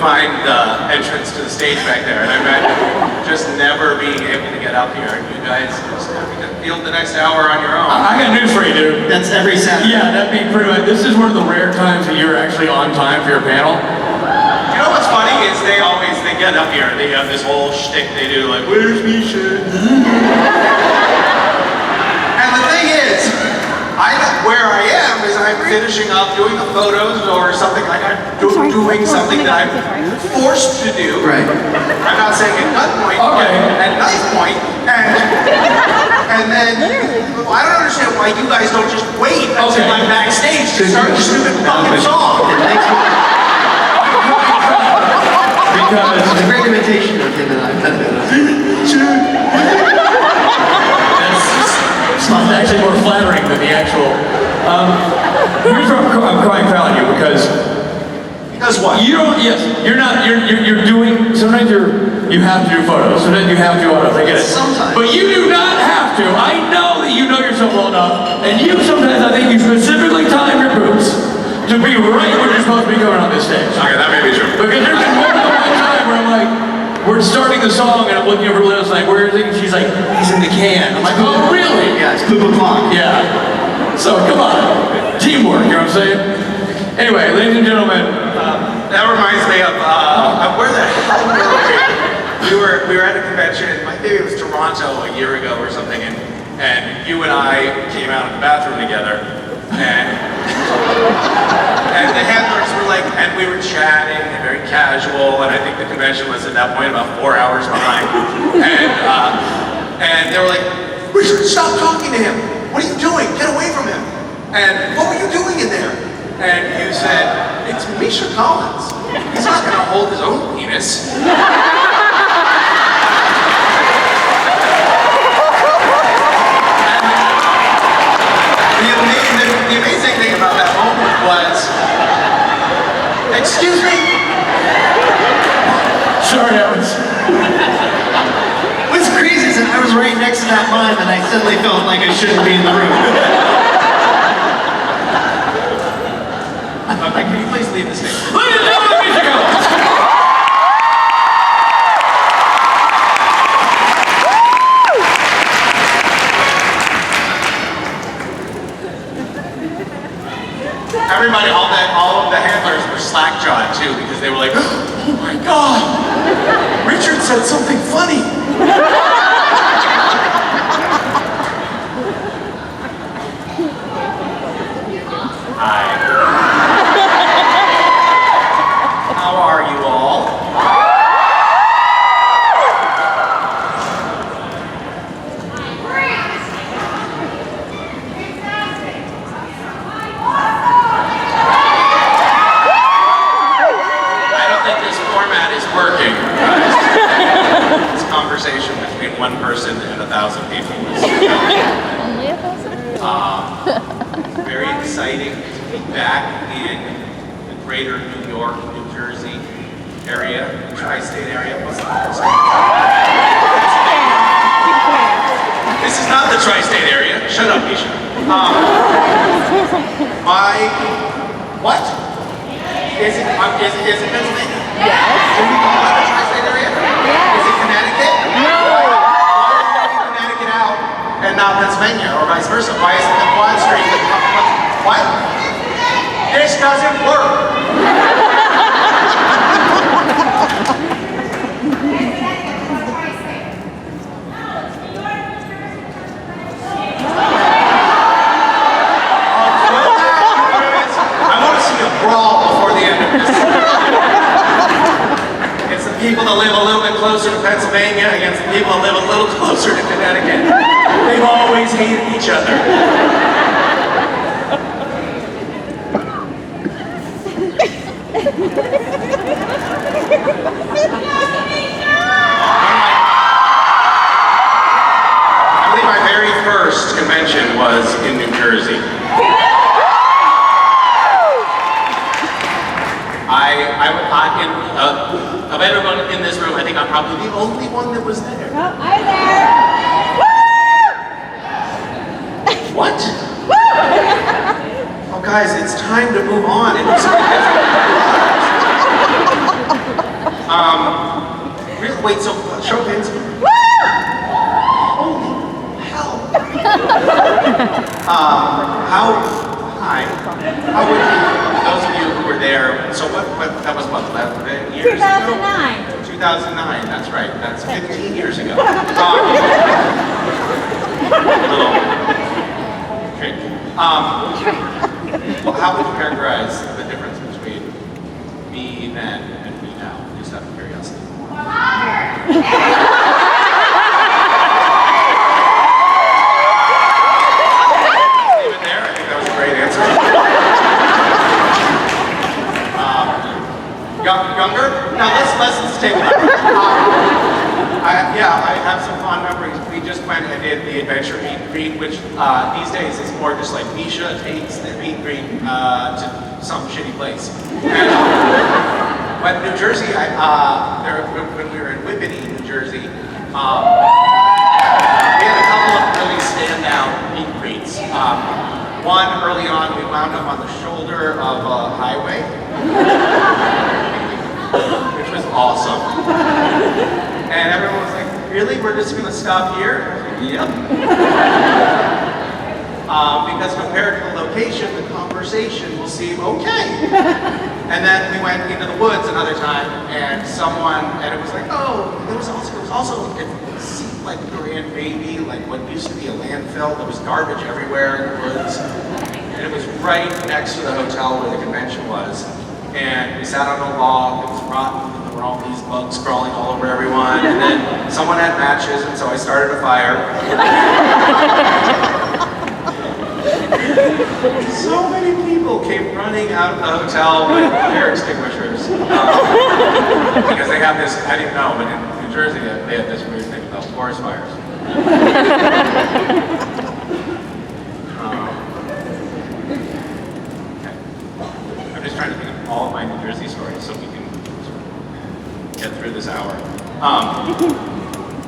find the entrance to the stage back there, and I imagine just never being able to get up here. You guys just having to field the next hour on your own. I got news for you, dude. That's every Saturday. Yeah, that'd be pretty much. This is one of the rare times that you're actually on time for your panel. You know what's funny is they get up here, they have this whole shtick they do, like, where's Misha? And the thing is, where I am is I'm finishing up doing the photos or something like I'm doing something that I'm forced to do. Right. I'm not saying at gunpoint, but at knife point, and then I don't understand why you guys don't just wait until I'm backstage to start the stupid fucking song. Because It's a great imitation of him and I. It's actually more flattering than the actual. Here's where I'm crying foul on you because what? you don't. Yes, you're not. You're doing. Sometimes you have to do photos. Sometimes you have to do autos. I get it. Sometimes. But you do not have to. I know that you know yourself well enough, and you sometimes I think you specifically time your boots to be right where you're supposed to be going on this stage. Okay, that may be true. Because there's been more than one time where I'm like, we're starting the song and I'm looking over Liz like, where is he? And she's like, he's in the can. I'm like, oh really? Yeah, it's poop o'clock. Yeah. So come on, teamwork. You know what I'm saying? Anyway, ladies and gentlemen, that reminds me of where the hell were we? We were at a convention. Maybe it was Toronto a year ago or something, and you and I came out of the bathroom together, and the handlers were like, and we were chatting and very casual, and I think the convention was at that point about 4 hours behind, and they were like, Richard, stop talking to him. What are you doing? Get away from him. And what were you doing in there? And you said, it's Misha Collins. He's not going to hold his own penis. The amazing thing about that moment was, excuse me? sorry, Alex. What's crazy is that I was right next to that mime and I suddenly felt like I shouldn't be in the room. Okay, can you please leave the stage? Ladies and gentlemen, Misha Collins. Everybody, all of the handlers were slack-jawed too because they were like, oh my God, Richard said something funny. Hi. How are you all? Working. This conversation between one person and 1,000 people is Only 1,000? very exciting to be back in the greater New York, New Jersey area, tri-state area. This is not the tri-state area. Shut up, Misha. What? Is it Pennsylvania? Yes. Can we call that a tri-state area? Yes. Is it Connecticut? No. Why are we taking Connecticut out and not Pennsylvania, or vice versa? Why isn't the Quad Street? What? This doesn't work. I want to see a brawl before the end of this. It's the people that live a little bit closer to Pennsylvania against the people that live a little closer to Connecticut. They've always hated each other. I believe my very first convention was in New Jersey. Of everyone in this room, I think I'm probably the only one that was there. Oh, I'm there. What? Oh, guys, it's time to move on and do something different. Wait, so show of hands. Holy hell. Hi. How would you, those of you who were there, so what that was what, 11 years 2009. ago? 2009, that's right. That's 15 years ago. Little trick. Well, how would you characterize the difference between me then and me now? Just out of curiosity. Leave it there. I think that was a great answer. Younger? Now let's stay with that. I have some fond memories. We just went and did the adventure meet and greet, which these days is more just like Misha takes the meet and greet to some shitty place. And, but New Jersey, when we were in Whippany, New Jersey, we had a couple of really standout meet and greets. One early on, we wound up on the shoulder of a highway, which was awesome. And everyone was like, really? We're just going to stop here? Yep. Because compared to the location, the conversation will seem okay. And then we went into the woods another time, and it was like, oh, it seemed like Grand Baby, like what used to be a landfill. There was garbage everywhere in the woods. And it was right next to the hotel where the convention was. And we sat on a log, it was rotten, and there were all these bugs crawling all over everyone. And then someone had matches, and so I started a fire. So many people came running out of the hotel with fire extinguishers. Because they have this, I didn't know, but in New Jersey they have this weird thing about forest fires. I'm just trying to think of all of my New Jersey stories so we can get through this hour.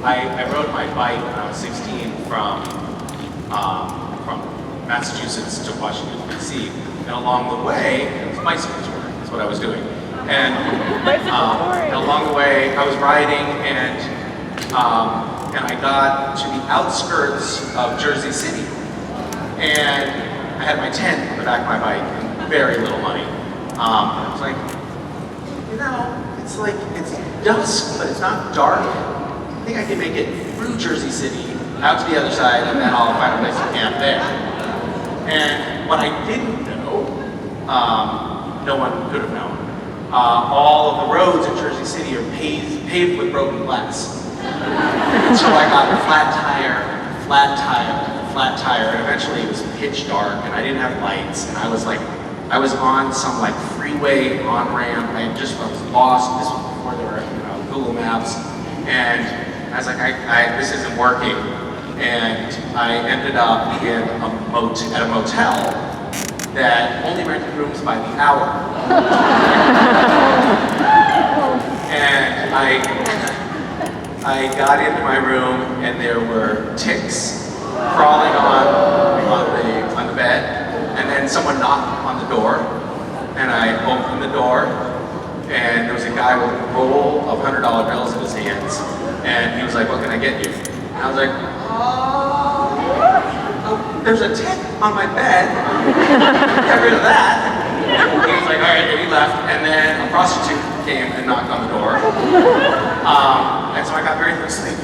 I rode my bike when I was 16 from Massachusetts to Washington, D.C. And along the way, it was a bicycle tour, that's what I was doing. And along the way, I was riding and I got to the outskirts of Jersey City. And I had my tent on the back of my bike and very little money. I was like, it's dusk, but it's not dark. I think I can make it through Jersey City, out to the other side, and then I'll find a place to camp there. And what I didn't know, no one could have known, all of the roads in Jersey City are paved with broken glass. So I got a flat tire, and eventually it was pitch dark, and I didn't have lights, and I was on some like freeway on-ramp. I was lost. This was before there were Google Maps, and I was like, this isn't working. And I ended up at a motel that only rented rooms by the hour. And I got into my room, and there were ticks crawling on the bed, and then someone knocked on the door, and I opened the door, and there was a guy with a roll of $100 bills in his hands, and he was like, what can I get you? And I was like, there's a tick on my bed, get rid of that. He was like, all right, and he left, and then a prostitute came and knocked on the door, and so I got very little sleep.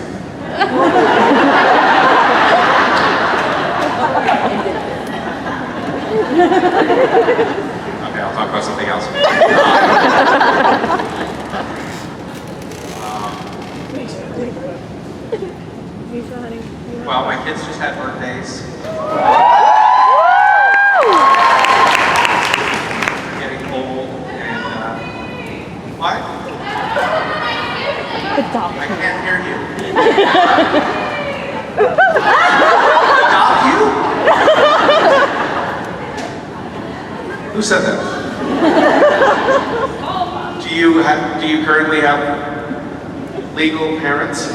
Okay, I'll talk about something else. Well, my kids just had birthdays. They're getting old, and what? I can't hear you. Adopt you? Who said that? Do you currently have legal parents?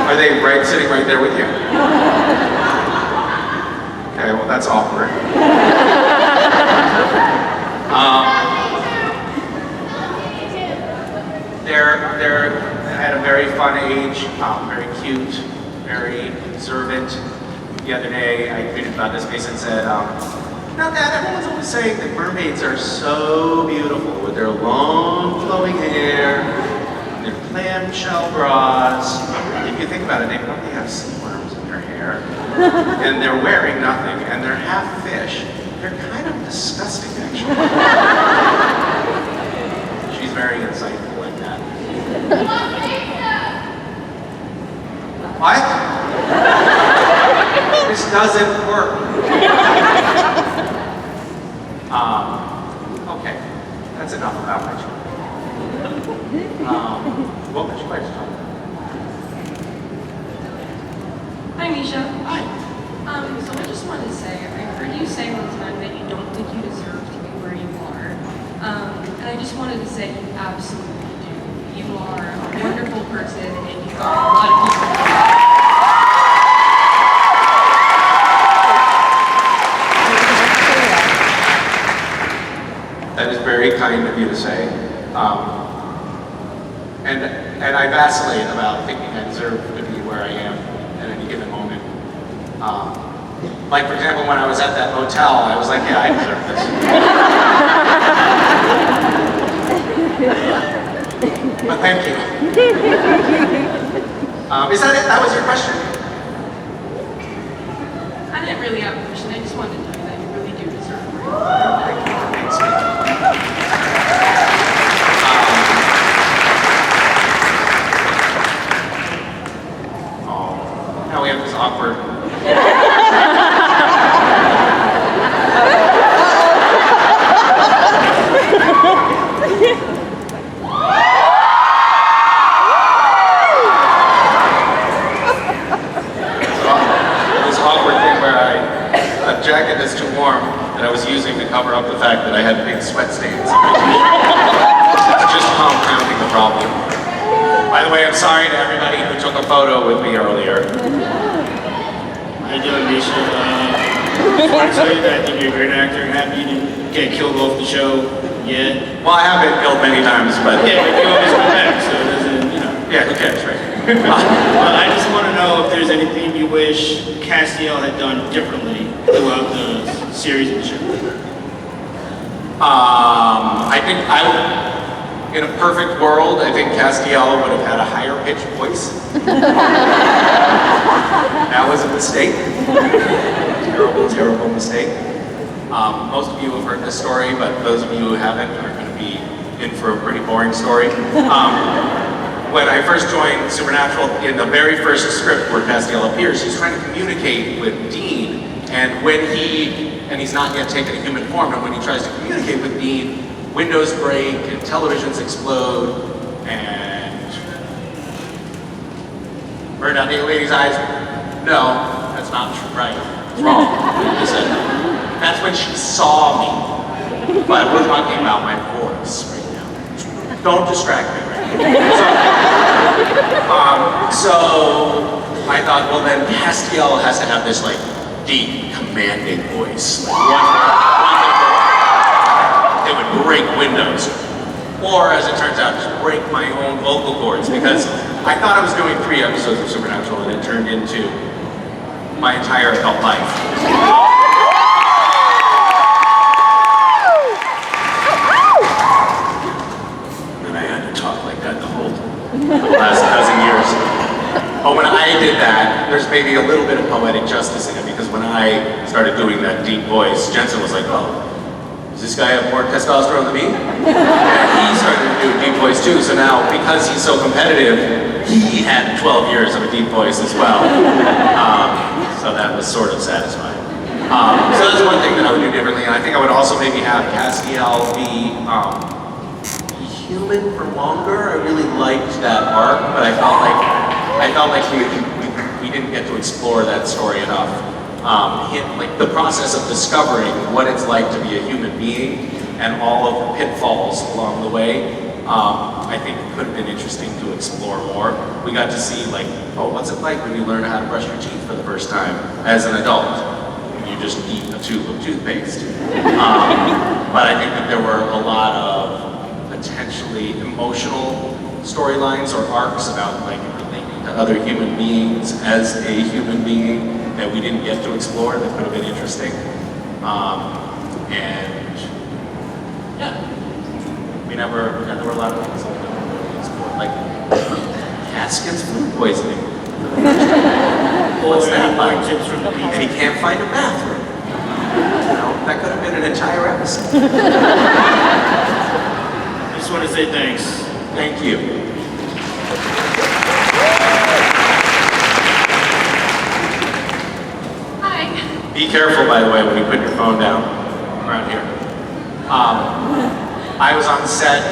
Are they sitting right there with you? Okay, well that's awkward. they're at a very fun age, very cute, very observant. The other day, I tweeted about this case and said, now Dad, everyone's always saying that mermaids are so beautiful with their long flowing hair, their clamshell bras. If you think about it, they probably have sea worms in their hair, and they're wearing nothing, and they're half fish. They're kind of disgusting, actually. She's very insightful like that. What? This doesn't work. Okay, that's enough about my children. What would you like to talk about? Hi, Misha. Hi. So I just wanted to say, I heard you say one time that you don't think you deserve to be where you are. And I just wanted to say you absolutely do. You are a wonderful person and you've got a lot of people. That is very kind of you to say. And I vacillate about thinking I deserve to be where I am at any given moment. Like, for example, when I was at that motel, I was like, yeah, I deserve this. But thank you. Is that it? That was your question? I didn't really have a question. I just wanted to tell you that you really do deserve where you are. Thank you. Thanks. Now we have this awkward. This awkward thing where a jacket that's too warm that I was using to cover up the fact that I had big sweat stains. It's just compounding the problem. By the way, I'm sorry to everybody who took a photo with me earlier. How you doing, Misha? Just want to tell you that I think you're a great actor. Happy you didn't get killed off the show yet. Well, I have been killed many times, but Yeah, but you always come back, so it doesn't, you know. yeah, who cares, right? Well, I just want to know if there's anything you wish Castiel had done differently throughout the series and the show. I think in a perfect world, I think Castiel would have had a higher pitched voice. That was a mistake. Terrible, terrible mistake. Most of you have heard this story, but those of you who haven't are going to be in for a pretty boring story. When I first joined Supernatural, in the very first script where Castiel appears, he's trying to communicate with Dean, and he's not yet taken a human form, and when he tries to communicate with Dean, windows break and televisions explode and burn out the lady's eyes. No, that's not true, right? It's wrong. He said, that's when she saw me. But we're talking about my voice right now. Don't distract me right now. So I thought, well then Castiel has to have this like deep, commanding voice. Like one that would break windows. Or, as it turns out, just break my own vocal cords, because I thought I was doing 3 episodes of Supernatural and it turned into my entire adult life. And I had to talk like that the last dozen years. But when I did that, there's maybe a little bit of poetic justice in it, because when I started doing that deep voice, Jensen was like, oh, does this guy have more testosterone than me? And he started to do a deep voice too, so now, because he's so competitive, he had 12 years of a deep voice as well. So that was sort of satisfying. So that's one thing that I would do differently, and I think I would also maybe have Castiel be human for longer. I really liked that arc, but I felt like we didn't get to explore that story enough. Like the process of discovering what it's like to be a human being and all of the pitfalls along the way, I think it could have been interesting to explore more. We got to see like, oh, what's it like when you learn how to brush your teeth for the first time as an adult? You just eat a tube of toothpaste. But I think that there were a lot of potentially emotional storylines or arcs about like relating to other human beings as a human being that we didn't get to explore that could have been interesting. And yeah, there were a lot of things that we never really explored, like cats gets food poisoning. What's that like? And he can't find a bathroom. You know, that could have been an entire episode. I just want to say thanks. Thank you. Hi. Be careful, by the way, when you put your phone down around here. I was on set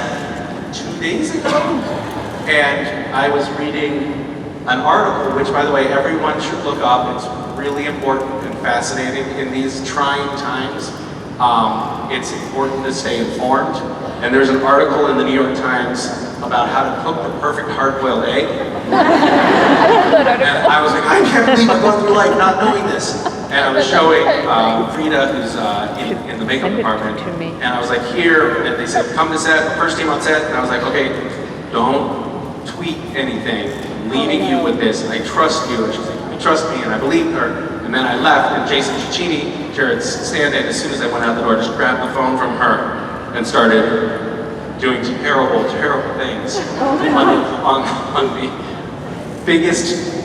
2 days ago, and I was reading an article, which, by the way, everyone should look up. It's really important and fascinating in these trying times. It's important to stay informed. And there's an article in the New York Times about how to cook the perfect hard-boiled egg. And I was like, I can't believe I'm going through life not knowing this. And I was showing Frida, who's in the makeup department, and I was like, here, and they said, come to set, first team on set, and I was like, okay, don't tweet anything. I'm leaving you with this, and I trust you. And she's like, you trust me, and I believed her. And then I left, and Jason Cicchini, Jared's stand-in, as soon as I went out the door, just grabbed the phone from her and started doing terrible, terrible things on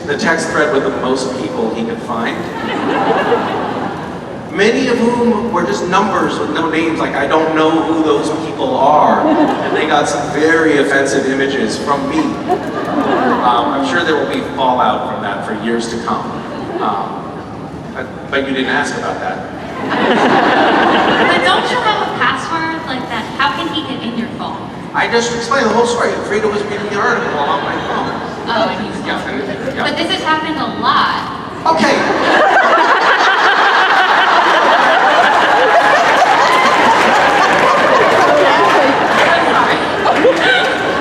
the text thread with the most people he could find. Many of whom were just numbers with no names, like I don't know who those people are. And they got some very offensive images from me. I'm sure there will be fallout from that for years to come. But you didn't ask about that. But don't you have a password like that? How can he get in your phone? I just explained the whole story. Frida was reading the article on my phone. Oh, and he's Yeah. But this has happened a lot. Okay.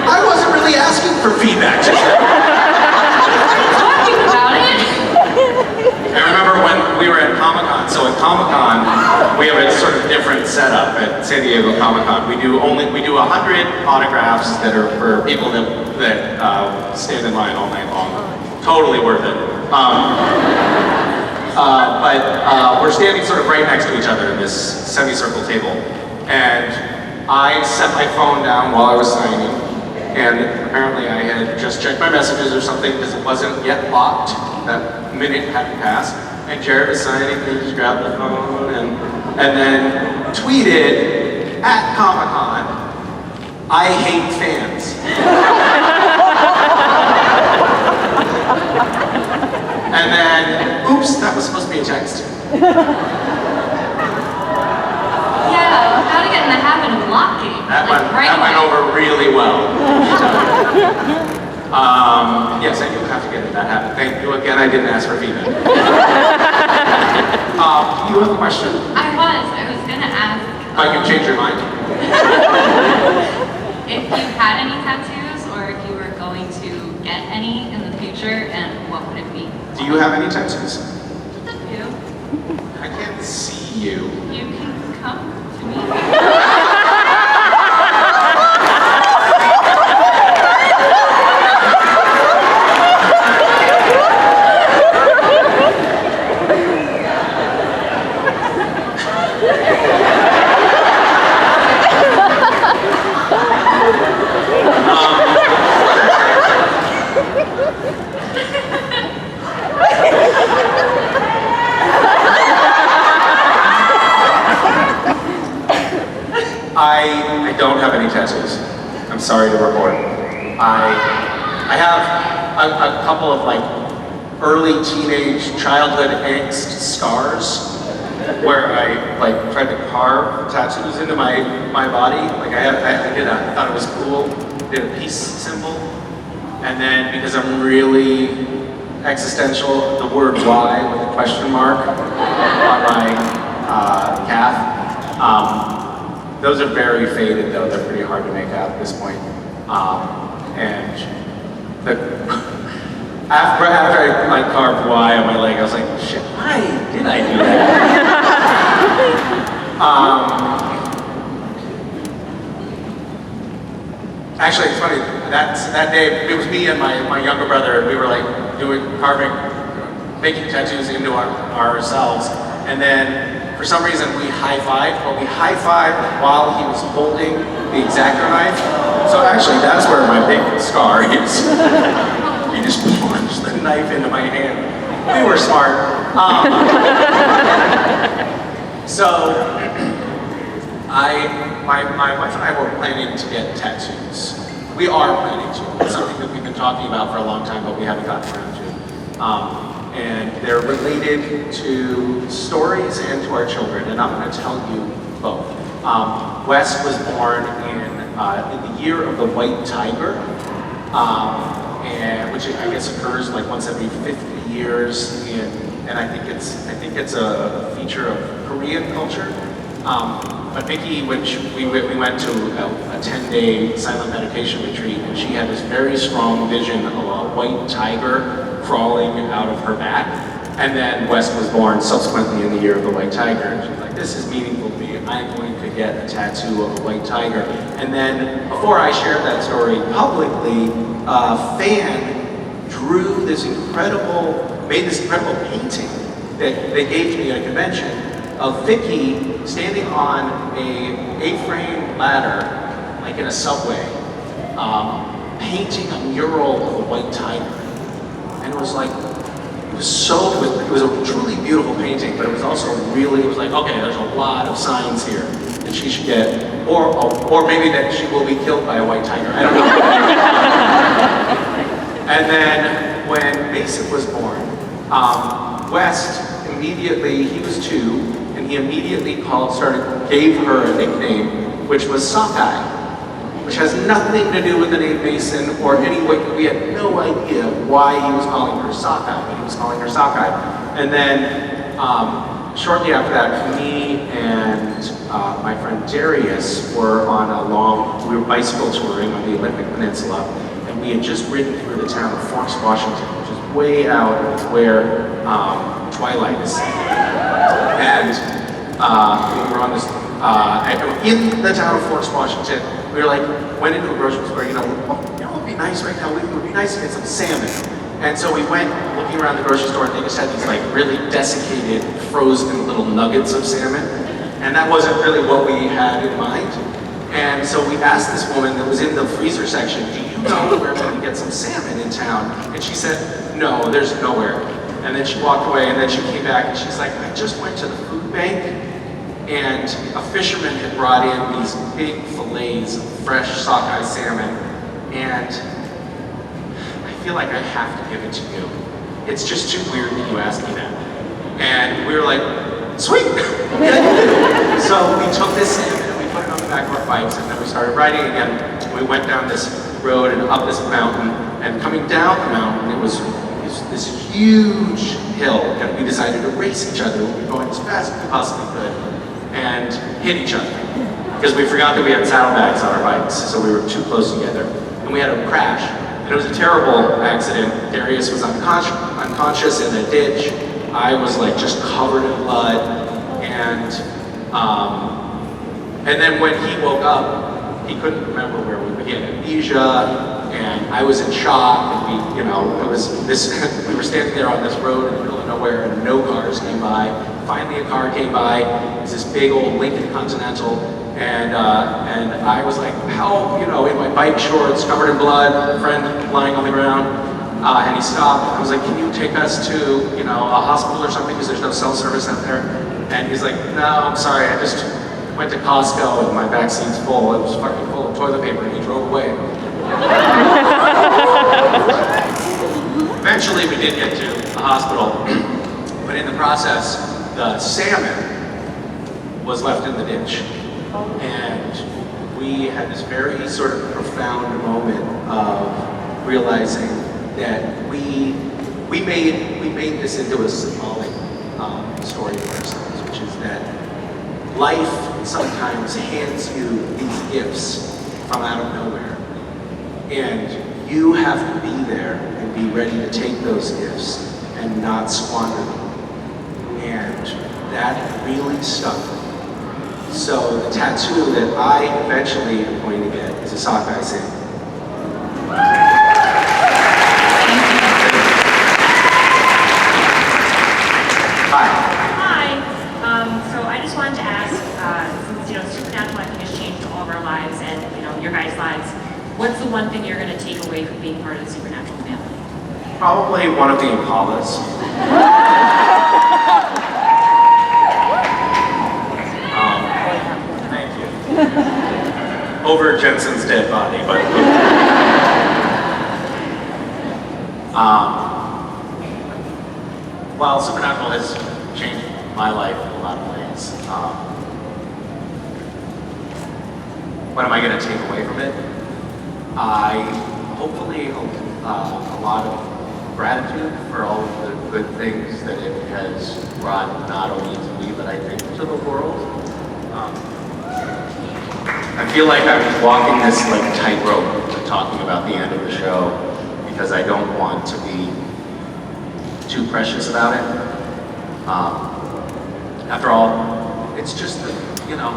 I wasn't really asking for feedback. Just Talking about it. I remember when we were at Comic-Con. So at Comic-Con, we have a sort of different setup at San Diego Comic-Con. We do 100 autographs that are for people that stand in line all night long. Totally worth it. But we're standing sort of right next to each other in this semicircle table. And I set my phone down while I was signing. And apparently I had just checked my messages or something because it wasn't yet locked. That minute hadn't passed. And Jared was signing, and he just grabbed the phone and then tweeted at Comic-Con, I hate fans. And then, oops, that was supposed to be a text. Yeah, how to get in the habit of blocking. That like right went away. over really well. Yes, I do have to get in that habit. Thank you again, I didn't ask for feedback. Do you have a question? I was gonna ask You changed your mind? if you had any tattoos or if you were going to get any in the future and what would it be? Do you have any tattoos? Just a few. I can't see you. You can come to me. I don't have any tattoos. I'm sorry to report. I have a couple of like early teenage childhood angst scars where I like tried to carve tattoos into my body. Like I thought it was cool, did a peace symbol, and then because I'm really existential, the word "why" with a question mark on my calf. Those are very faded though, they're pretty hard to make out at this point. After I carved Y on my leg, I was like, shit, why did I do that? Actually, it's funny, that's that day, it was me and my younger brother, and we were like making tattoos into ourselves. And then, for some reason, we high-fived, but we high-fived while he was holding the X-Acto knife. So actually, that's where my big scar is. He just plunged the knife into my hand. We were smart. My wife and I were planning to get tattoos. We are planning to. It's something that we've been talking about for a long time, but we haven't gotten around to. And they're related to stories and to our children, and I'm going to tell you both. Wes was born in the year of the white tiger, which I guess occurs like once every 50 years, and I think it's a feature of Korean culture. But Vicky, which we went to a 10-day silent meditation retreat, and she had this very strong vision of a white tiger crawling out of her back. And then Wes was born subsequently in the year of the white tiger. And she's like, this is meaningful to me. I'm going to get a tattoo of a white tiger. And then before I shared that story publicly, a fan drew this made this incredible painting that they gave to me at a convention of Vicky standing on a A-frame ladder, like in a subway, painting a mural of a white tiger. And it was like, it was a truly beautiful painting, but it was also it was like, okay, there's a lot of signs here that she should get, or maybe that she will be killed by a white tiger, I don't know. And then when Mason was born, West immediately, he was 2, and he immediately gave her a nickname, which was Sockeye, which has nothing to do with the name Mason or any way. We had no idea why he was calling her Sockeye, but he was calling her Sockeye. And then shortly after that, me and my friend Darius were we were bicycle touring on the Olympic Peninsula, and we had just ridden through the town of Forks, Washington, which is way out where Twilight is set. And we were on this, in the town of Forks, Washington. We were went into a grocery store, it would be nice right now, it would be nice to get some salmon. And so we went looking around the grocery store, and they just had these really desiccated, frozen little nuggets of salmon. And that wasn't really what we had in mind. And so we asked this woman that was in the freezer section, do you know where we can get some salmon in town? And she said, no, there's nowhere. And then she walked away, and then she came back, and she's like, I just went to the food bank, and a fisherman had brought in these big fillets of fresh sockeye salmon, and I feel like I have to give it to you. It's just too weird that you asked me that. And we were like, sweet! So we took this salmon and we put it on the back of our bikes, and then we started riding again. We went down this road and up this mountain, and coming down the mountain, it was this huge hill, and we decided to race each other. We were going as fast as we possibly could and hit each other because we forgot that we had saddlebags on our bikes, so we were too close together, and we had a crash. And it was a terrible accident. Darius was unconscious in a ditch. I was just covered in blood, and then when he woke up, he couldn't remember where we were. He had amnesia. And I was in shock, and we were standing there on this road in the middle of nowhere, and no cars came by. Finally, a car came by. It was this big old Lincoln Continental, and I was like, help, in my bike shorts, covered in blood, a friend lying on the ground, and he stopped. I was like, can you take us to, a hospital or something, because there's no cell service out there? And he's like, no, I'm sorry, I just went to Costco, and my back seat's full. It was fucking full of toilet paper, and he drove away. Eventually, we did get to the hospital, but in the process, the salmon was left in the ditch, and we had this very sort of profound moment of realizing that we made this into a symbolic story for ourselves, which is that life sometimes hands you these gifts from out of nowhere. And you have to be there and be ready to take those gifts and not squander them. And that really stuck. So the tattoo that I eventually am going to get is a sockeye salmon. What's the one thing you're going to take away from being part of the Supernatural family? Probably one of the Impalas. Thank you. Over Jensen's dead body, but. While Supernatural has changed my life in a lot of ways, what am I going to take away from it? Hopefully a lot of gratitude for all of the good things that it has brought, not only to me, but I think to the world. I feel like I'm walking this tightrope talking about the end of the show because I don't want to be too precious about it. After all, it's just a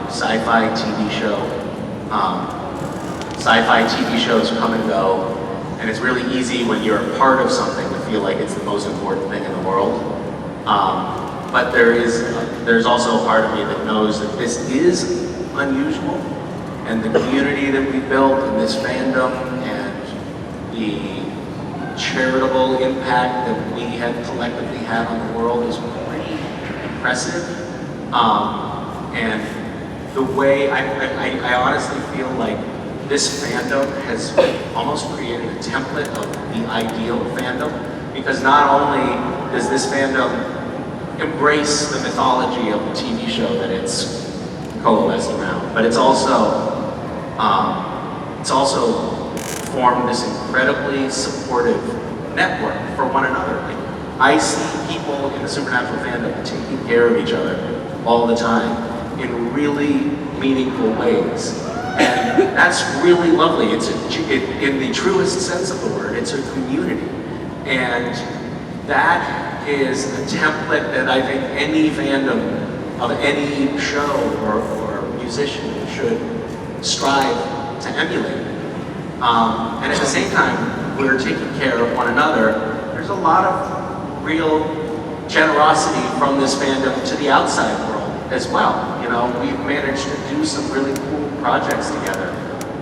sci-fi TV show. Sci-fi TV shows come and go, and it's really easy when you're a part of something to feel like it's the most important thing in the world. But there's also a part of me that knows that this is unusual, and the community that we built in this fandom and the charitable impact that we have collectively had on the world is pretty impressive. And the way I honestly feel like this fandom has almost created a template of the ideal fandom, because not only does this fandom embrace the mythology of the TV show that it's coalesced around, but it's also formed this incredibly supportive network for one another. I see people in the Supernatural fandom taking care of each other all the time in really meaningful ways. And that's really lovely. In the truest sense of the word, it's a community. And that is a template that I think any fandom of any show or musician should strive to emulate. And at the same time, we're taking care of one another. There's a lot of real generosity from this fandom to the outside world as well. We've managed to do some really cool projects together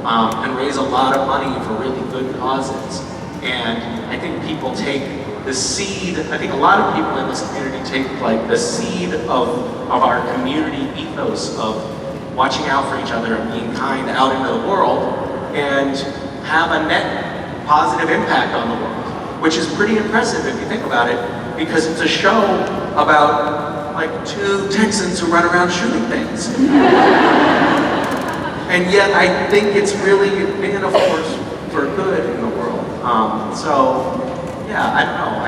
and raise a lot of money for really good causes. And I think people take the seed, I think a lot of people in this community take the seed of our community ethos of watching out for each other and being kind out into the world and have a net positive impact on the world, which is pretty impressive if you think about it, because it's a show about two Texans who run around shooting things. And yet I think it's really being a force for good in the world. So yeah, I don't know.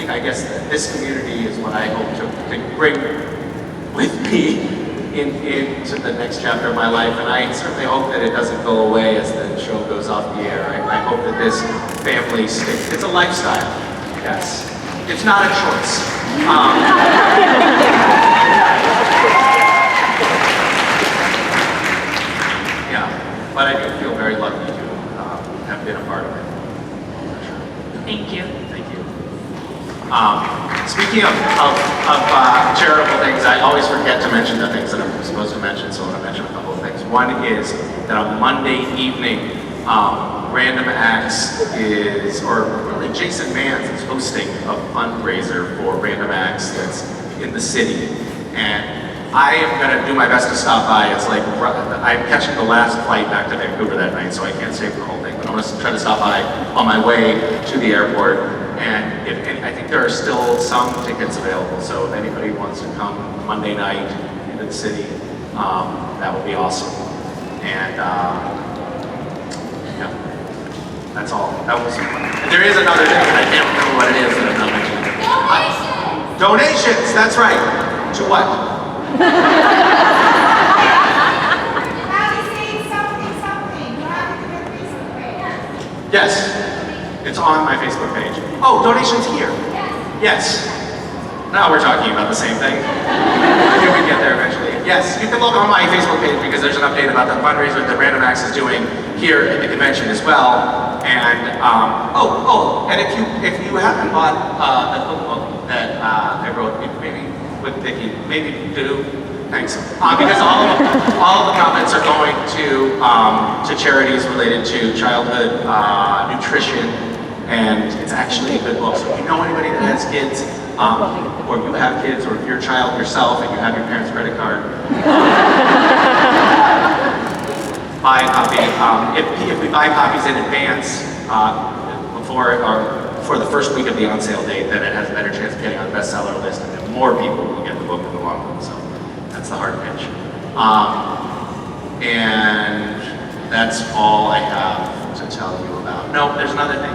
I guess that this community is what I hope to bring with me into the next chapter of my life, and I certainly hope that it doesn't go away as the show goes off the air. I hope that this family sticks. It's a lifestyle, yes. It's not a choice. Yeah, but I do feel very lucky to have been a part of it. Thank you. Thank you. Speaking of charitable things, I always forget to mention the things that I'm supposed to mention, so I'm going to mention a couple of things. One is that on Monday evening, Random Acts Jason Mans is hosting a fundraiser for Random Acts that's in the city. And I am going to do my best to stop by. It's I'm catching the last flight back to Vancouver that night, so I can't stay for the whole thing. But I'm going to try to stop by on my way to the airport. And I think there are still some tickets available, so if anybody wants to come Monday night into the city, that would be awesome. And yeah, that's all. There is another thing, and I can't remember what it is that I'm not mentioning. Donations! Donations, that's right. To what? You have to say something. You have to get Facebook page. Yes, it's on my Facebook page. Oh, donations here. Yes. Now we're talking about the same thing. Maybe we get there eventually. Yes, you can look on my Facebook page because there's an update about the fundraiser that Random Acts is doing here at the convention as well. And and if you haven't bought the cookbook that I wrote, maybe with Vicky, maybe do, Thanks. Because all of the profits are going to charities related to childhood nutrition, and it's actually a good book. So if you know anybody that has kids, or you have kids, or if you're a child yourself and you have your parents' credit card, buy a copy. If we buy copies in advance for the first week of the on-sale date, then it has a better chance of getting on the bestseller list, and then more people will get the book in the long run. So that's the hard pitch. And that's all I have to tell you about. No, there's another thing.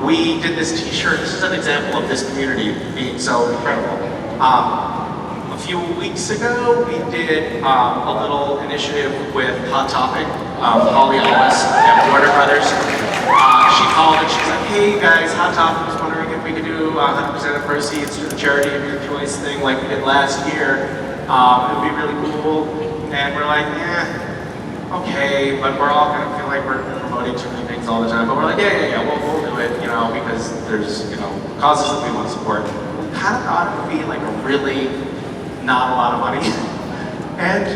We did this t-shirt. This is an example of this community being so incredible. A few weeks ago, we did a little initiative with Hot Topic, Holly Ellis and Warner Brothers. She called and she's like, hey guys, Hot Topic was wondering if we could do 100% of proceeds to the charity of your choice thing like we did last year. It would be really cool. And we're like, okay, but we're all gonna feel like we're promoting too many things all the time. But we're like, yeah, we'll do it, because there's, causes that we want to support. Kind of thought it would be like a really not a lot of money. And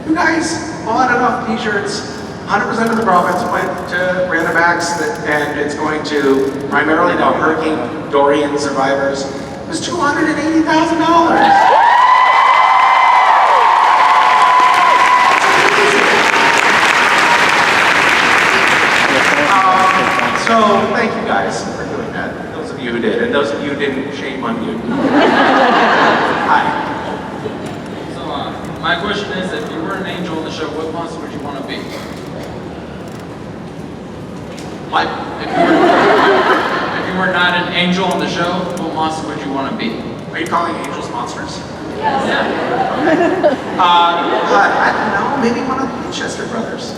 you guys bought enough t-shirts. 100% of the profits went to random acts, and it's going to primarily to Hurricane Dorian survivors. It was $280,000. So thank you guys for doing that. Those of you who did, and those of you who didn't, shame on you. Hi. So my question is, if you were an angel on the show, what monster would you want to be? What? If you were not an angel on the show, what monster would you want to be? Are you calling angels monsters? Yeah. I don't know, maybe one of the Winchester brothers.